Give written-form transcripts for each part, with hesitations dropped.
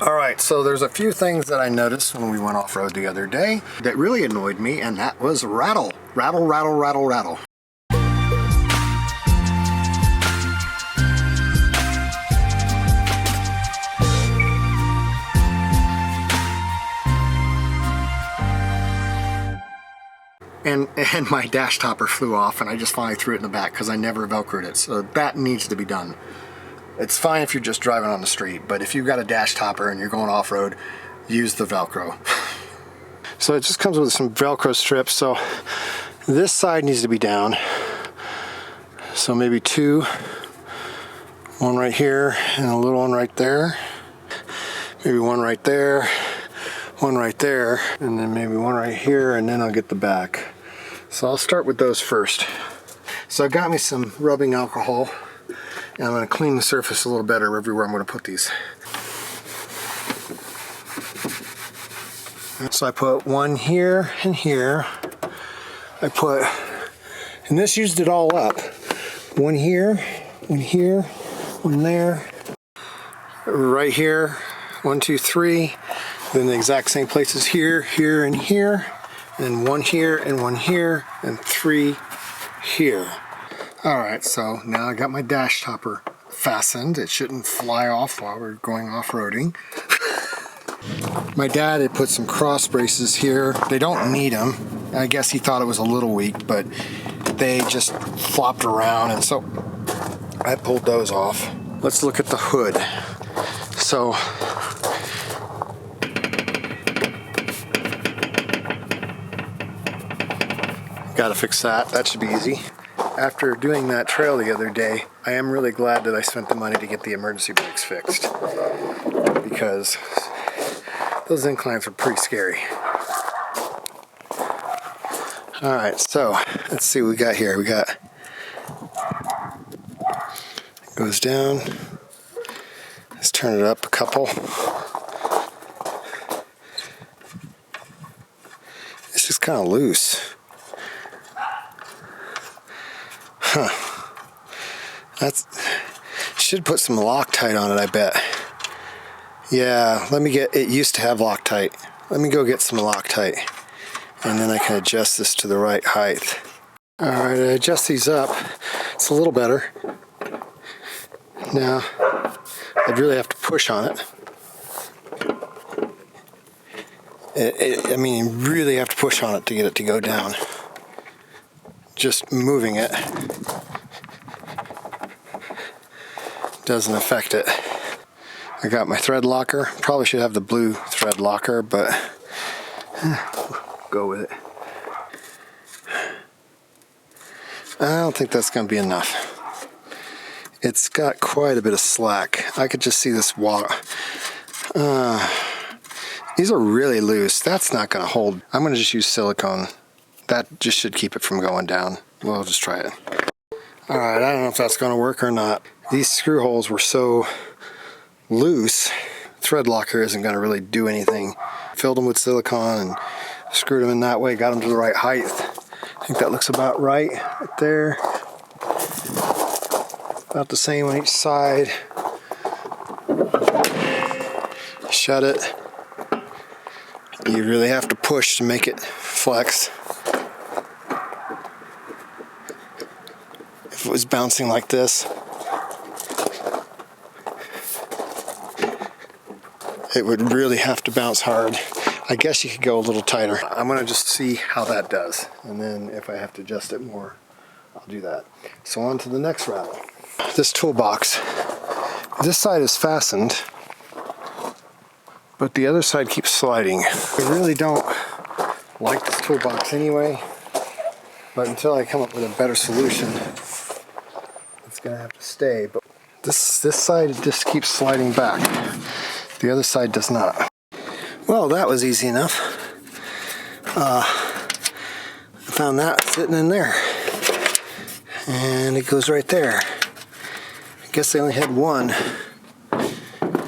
Alright, so there's a few things that I noticed when we went off-road the other day that really annoyed me, and that was rattle. Rattle, rattle, rattle, rattle. And my dash topper flew off, and I just finally threw it in the back because I never Velcroed it, so that needs to be done. It's fine if you're just driving on the street, but if you've got a dash topper and you're going off-road, use the Velcro. So it just comes with some Velcro strips, so this side needs to be down. So maybe two, one right here and a little one right there. Maybe one right there, one right there, and then maybe one right here, and then I'll get the back. So I'll start with those first. So I got me some rubbing alcohol, and I'm going to clean the surface a little better everywhere I'm going to put these. So I put one here and here. And this used it all up. One here, one there, right here, 1, 2, 3. Then the exact same places here, here, and here. And one here, and 3 here. Alright, so now I got my dash topper fastened. It shouldn't fly off while we're going off-roading. My dad had put some cross braces here. They don't need them. I guess he thought it was a little weak, but they just flopped around, and so I pulled those off. Let's look at the hood. So gotta fix that. That should be easy. After doing that trail the other day, I am really glad that I spent the money to get the emergency brakes fixed, because those inclines are pretty scary. Alright, so let's see what we got here. We got, it goes down. Let's turn it up a couple. It's just kind of loose. Huh. Should put some Loctite on it, I bet. Yeah, it used to have Loctite. Let me go get some Loctite, and then I can adjust this to the right height. Alright, I adjust these up. It's a little better. Now, I'd really have to push on it. I mean, you really have to push on it to get it to go down. Just moving it doesn't affect it. I got my thread locker. Probably should have the blue thread locker, but go with it. I don't think that's going to be enough. It's got quite a bit of slack. I could just see this wall. These are really loose. That's not going to hold. I'm going to just use silicone. That just should keep it from going down. We'll just try it. Alright, I don't know if that's going to work or not. These screw holes were so loose, thread locker isn't going to really do anything. Filled them with silicone and screwed them in that way, got them to the right height. I think that looks about right there. About the same on each side. Shut it. You really have to push to make it flex. If it was bouncing like this, it would really have to bounce hard. I guess you could go a little tighter. I'm gonna just see how that does, and then if I have to adjust it more, I'll do that. So on to the next rattle. This toolbox, this side is fastened, but the other side keeps sliding. I really don't like this toolbox anyway, but until I come up with a better solution, it's gonna have to stay. But this side just keeps sliding back. The other side does not. Well, that was easy enough. I found that sitting in there, and it goes right there. I guess they only had one.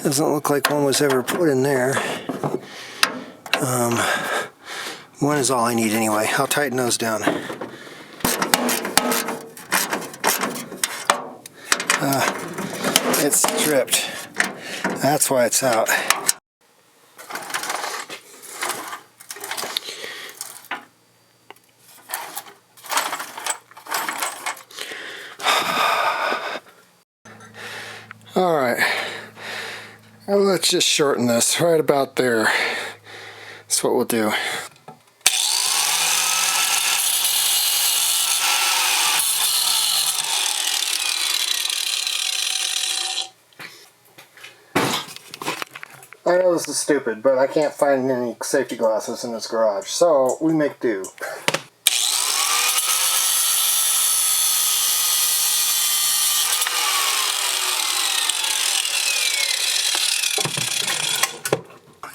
Doesn't look like one was ever put in there. One is all I need anyway. I'll tighten those down. It's stripped. That's why it's out. Well, let's just shorten this right about there. That's what we'll do. I know this is stupid, but I can't find any safety glasses in this garage, so we make do.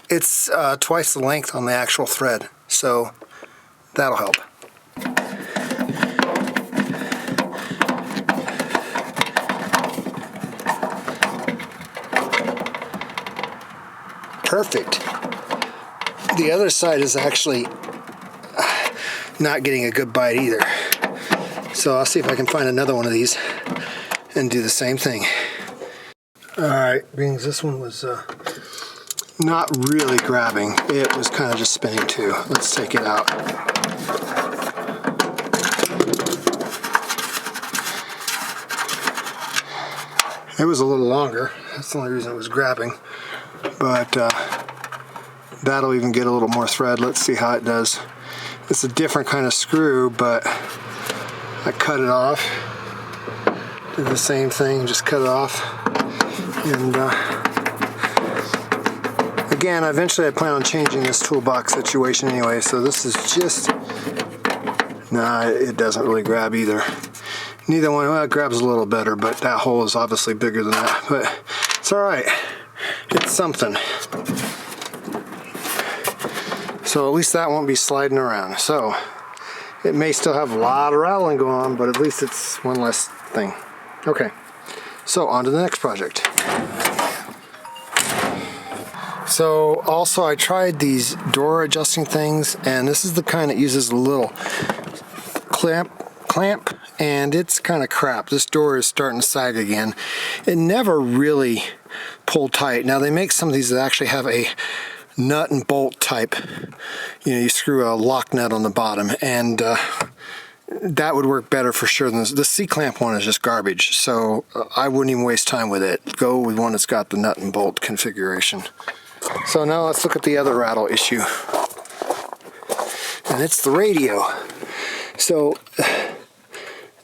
It's twice the length on the actual thread, so that'll help. Perfect. The other side is actually not getting a good bite either. So I'll see if I can find another one of these and do the same thing. Alright, being this one was not really grabbing, it was kind of just spinning too. Let's take it out. It was a little longer, that's the only reason it was grabbing. But that'll even get a little more thread. Let's see how it does. It's a different kind of screw, but I cut it off. Did the same thing, just cut it off. And again, eventually I plan on changing this toolbox situation anyway, so this is just... Nah, it doesn't really grab either. Neither one, well, it grabs a little better, but that hole is obviously bigger than that. But it's alright. It's something. So at least that won't be sliding around. So it may still have a lot of rattling going on, but at least it's one less thing. Okay, so on to the next project. So also I tried these door adjusting things, and this is the kind that uses a little clamp, and it's kind of crap. This door is starting to sag again. It never really pulled tight. Now they make some of these that actually have a nut and bolt type. You know, you screw a lock nut on the bottom, and that would work better for sure than this. The C-clamp one is just garbage, so I wouldn't even waste time with it. Go with one that's got the nut and bolt configuration. So now let's look at the other rattle issue, and it's the radio. So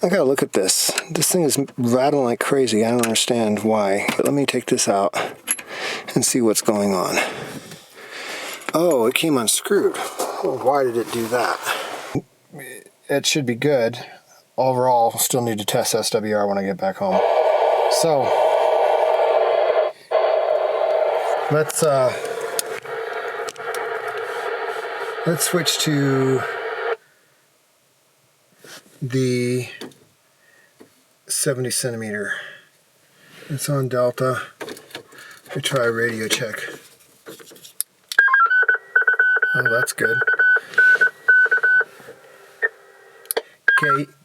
I gotta look at this. This thing is rattling like crazy. I don't understand why. But let me take this out and see what's going on. Oh, it came unscrewed. Well, why did it do that? It should be good. Overall, still need to test SWR when I get back home. So let's switch to the 70 centimeter. It's on Delta. We try a radio check. Oh, that's good.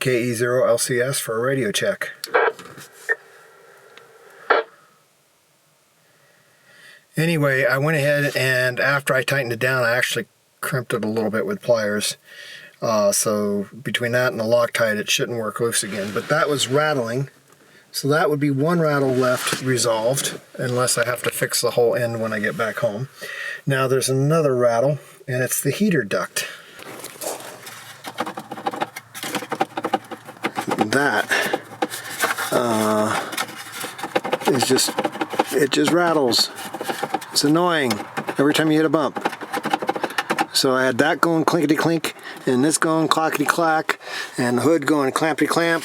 KE0LCS for a radio check. Anyway, I went ahead, and after I tightened it down, I actually crimped it a little bit with pliers. So between that and the Loctite, it shouldn't work loose again. But that was rattling. So that would be one rattle left resolved, unless I have to fix the whole end when I get back home. Now there's another rattle, and it's the heater duct. That is just, it just rattles. It's annoying every time you hit a bump. So I had that going clinkety clink, and this going clackety clack, and the hood going clampety clamp,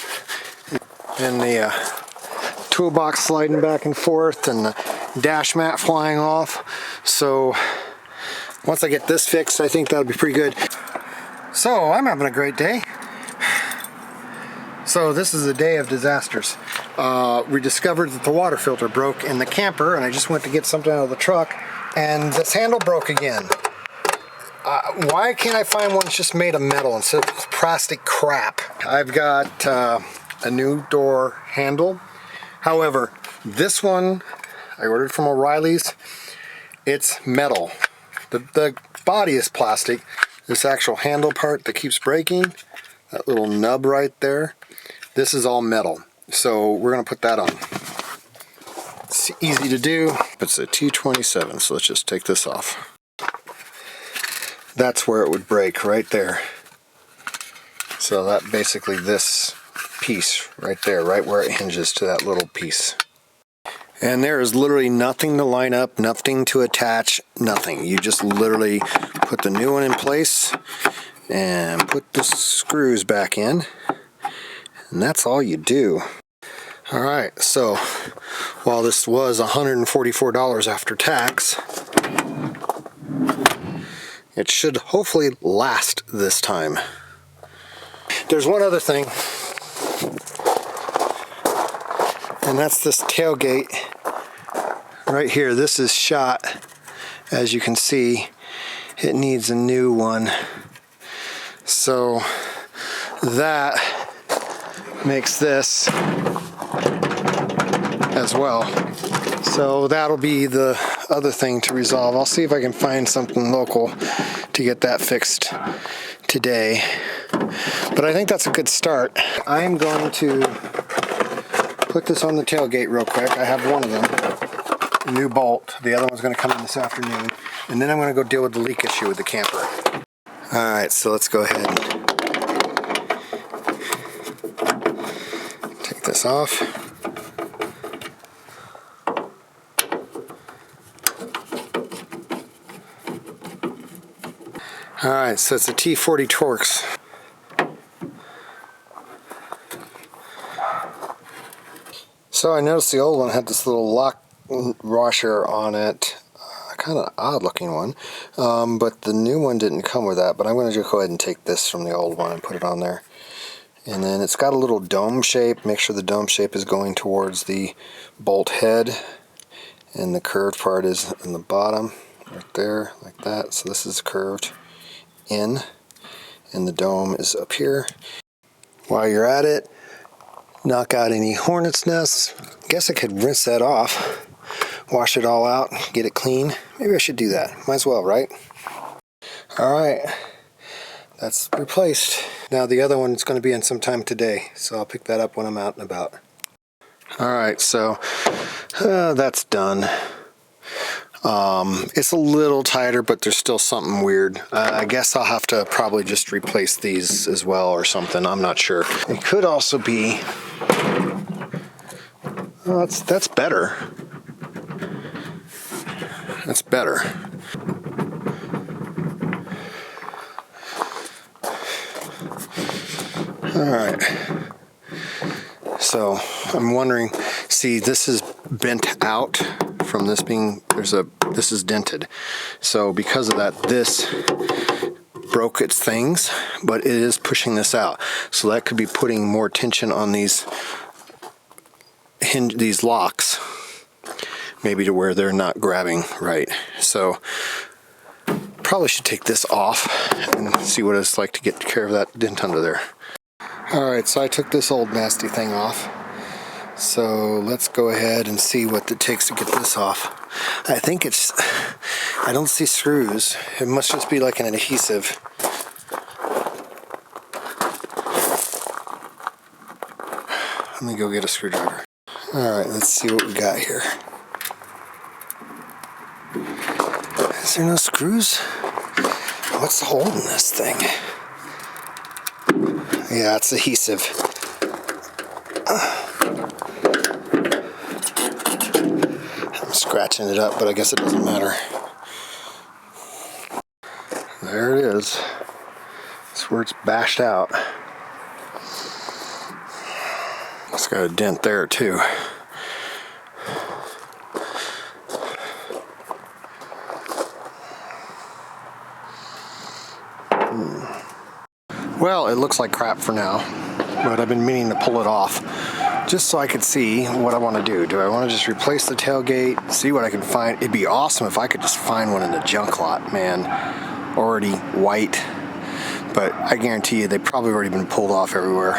and the toolbox sliding back and forth, and the dash mat flying off. So once I get this fixed, I think that'll be pretty good. So I'm having a great day. So this is a day of disasters. We discovered that the water filter broke in the camper, and I just went to get something out of the truck, and this handle broke again. Why can't I find one that's just made of metal instead of plastic crap? I've got a new door handle. However, this one I ordered from O'Reilly's. It's metal. The body is plastic. This actual handle part that keeps breaking, that little nub right there, this is all metal. So we're going to put that on. It's easy to do. It's a T27, so let's just take this off. That's where it would break, right there. So that basically this piece right there, right where it hinges to that little piece. And there is literally nothing to line up, nothing to attach, nothing. You just literally put the new one in place and put the screws back in, and that's all you do. All right, so while this was $144 after tax, it should hopefully last this time. There's one other thing, and that's this tailgate right here. This is shot, as you can see. It needs a new one, so that makes this as well. So that'll be the other thing to resolve. I'll see if I can find something local to get that fixed today, but I think that's a good start. I am going to put this on the tailgate real quick. I have one of them, a new bolt. The other one's going to come in this afternoon, and then I'm going to go deal with the leak issue with the camper. Alright, so let's go ahead and take this off. Alright, so it's a T40 Torx. So I noticed the old one had this little lock washer on it. Kind of odd looking one, but the new one didn't come with that. But I'm going to just go ahead and take this from the old one and put it on there. And then it's got a little dome shape. Make sure the dome shape is going towards the bolt head, and the curved part is in the bottom right there, like that. So this is curved in, and the dome is up here. While you're at it, knock out any hornet's nests. Guess I could rinse that off, wash it all out, get it clean. Maybe I should do that. Might as well, right? Alright, that's replaced. Now the other one's going to be in sometime today, so I'll pick that up when I'm out and about. Alright, so that's done. It's a little tighter, but there's still something weird. I guess I'll have to probably just replace these as well or something. I'm not sure. It could also be... Oh, that's better. That's better. Alright. So, I'm wondering, see, this is bent out from this being, this is dented. So because of that, this broke its things, but it is pushing this out. So that could be putting more tension on these locks, maybe to where they're not grabbing right. So probably should take this off and see what it's like to get care of that dent under there. Alright, so I took this old nasty thing off. So let's go ahead and see what it takes to get this off. I think it's, I don't see screws. It must just be like an adhesive. Let me go get a screwdriver. Alright, let's see what we got here. Is there no screws? What's holding this thing? Yeah, it's adhesive. I'm scratching it up, but I guess it doesn't matter. There it is. That's where it's bashed out. It's got a dent there too. Well, it looks like crap for now, but I've been meaning to pull it off just so I could see what I want to do. Do I want to just replace the tailgate, see what I can find? It'd be awesome if I could just find one in the junk lot, man, already white, but I guarantee you they've probably already been pulled off everywhere.